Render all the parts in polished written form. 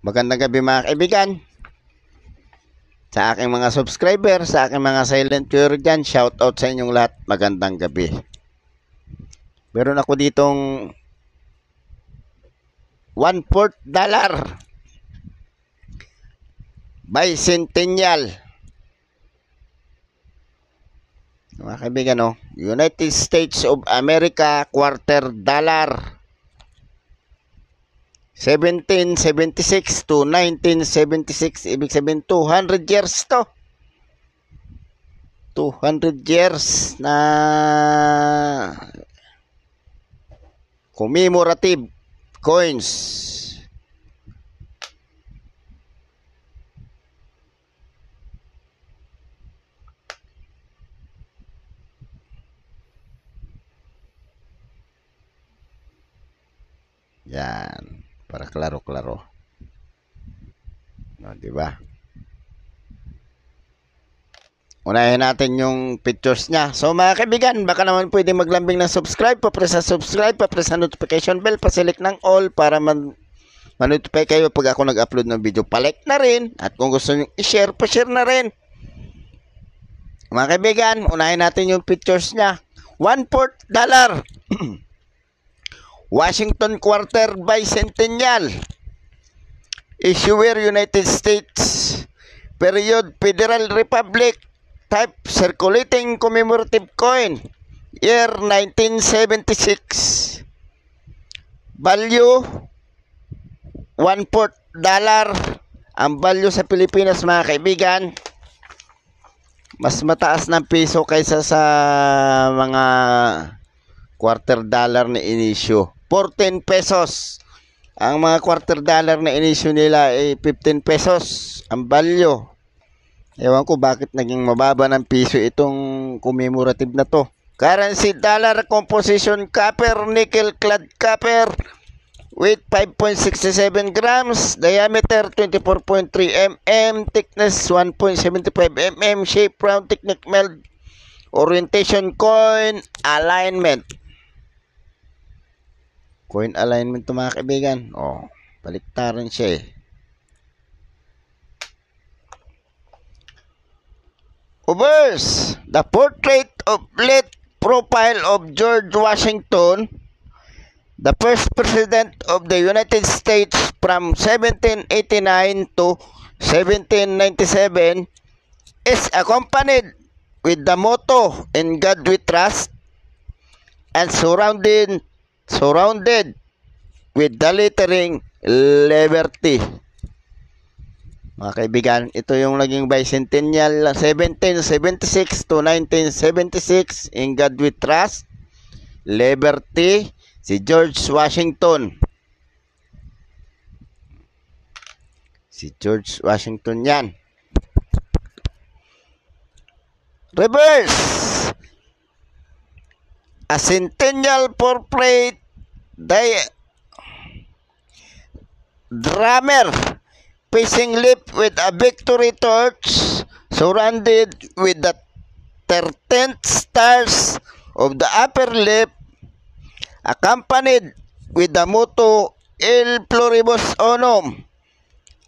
Magandang gabi mga kaibigan. Sa aking mga subscriber, sa aking mga silent viewer dyan, shout out sa inyong lahat. Magandang gabi. Meron ako ditong $1/4 bicentennial. Mga kaibigan, no? United States of America $1/4. 1776 to 1976, ibig sabihin 200 years to. 200 years na commemorative coins. Yan. Para klaro-klaro. No, di ba? Unahin natin yung pictures niya. So mga kaibigan, baka naman pwede maglambing ng subscribe, pa-press sa subscribe, pa-press sa notification bell, pa-select ng all para ma-notify kayo pag ako nag-upload ng video. Pa-like na rin. At kung gusto niyo i-share, pa-share na rin. Mga kaibigan, unahin natin yung pictures niya. $1/4. Washington Quarter Bicentennial. Issuer United States. Period Federal Republic. Type circulating commemorative coin. Year 1976. Value $1/4. Ang value sa Pilipinas mga kaibigan, mas mataas ng piso kaysa sa mga $1/4 na inisyo. 14 pesos. Ang mga $1/4 na inisyo nila ay 15 pesos ang value. Ewan ko bakit naging mababa ng piso itong commemorative na to. Currency dollar composition copper, nickel clad copper. Weight 5.67 grams. Diameter 24.3 mm. Thickness 1.75 mm. Shape round, technique meld. Orientation coin. Alignment. Coin alignment to mga kaibigan. Oh, baliktaran siya eh. Obverse, the portrait of late profile of George Washington, the first president of the United States from 1789 to 1797, is accompanied with the motto "In God We Trust" and surrounded with the lettering Liberty. Mga kaibigan, ito yung naging bicentennial 1776 to 1976. In God We Trust, Liberty, si George Washington. Si George Washington yan. Reverse, a centennial portrait drummer facing left with a victory torch surrounded with the 13 stars of the upper lip, accompanied with the motto "Il Pluribus Unum"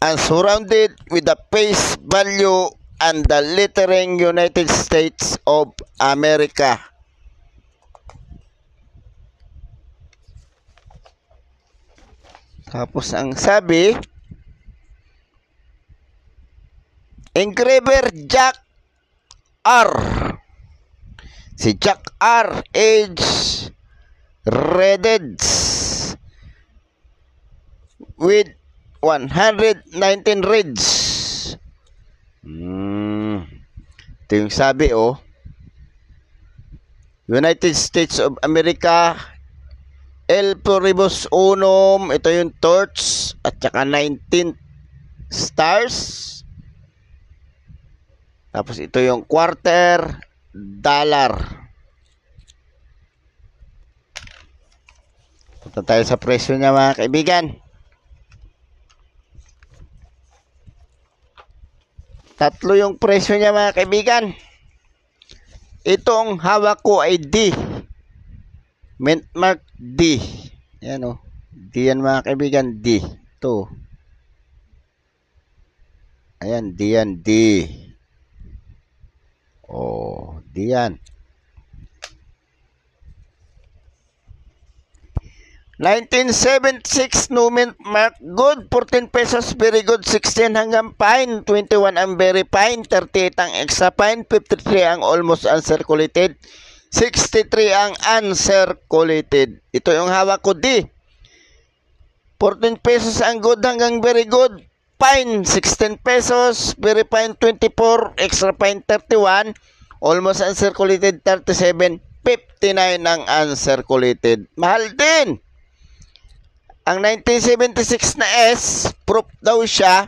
and surrounded with the face value and the lettering United States of America. Tapos ang sabi, engraver Jack R. Si Jack R. age rated with 119 reads. Ito yung sabi, oh. United States of America, El Pluribus Unum, ito yung torch, at saka 19 stars. Tapos ito yung $1/4. Punta tayo sa presyo niya mga kaibigan. Tatlo yung presyo niya mga kaibigan. Itong hawak ko ay D. Mint mark D. Ayan o. D yan mga kaibigan. D. Ito. D yan, D. Oh, D yan. 1976 Nument Mark good, 14 pesos, very good, 16 hanggang fine, 21 ang very fine, 38 ang extra fine, 53 ang almost uncirculated, 63 ang uncirculated. Ito yung hawak ko, D. 14 pesos ang good hanggang very good, fine 16 pesos, very fine 24, extra fine 31, almost uncirculated 37, 59 ang uncirculated. Mahal din. Ang 1976 na S, proof daw siya,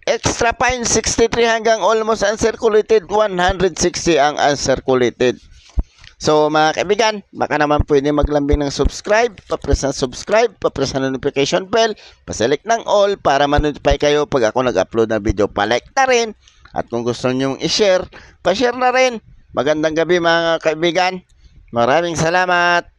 extra fine 63 hanggang almost uncirculated, 160 ang uncirculated. So mga kaibigan, baka naman pwede maglambing ng subscribe, papress ng subscribe, papress ng notification bell, paselect ng all para ma-notify kayo pag ako nag-upload na video. Palike na rin, at kung gusto nyo i-share, pa-share na rin. Magandang gabi mga kaibigan, maraming salamat.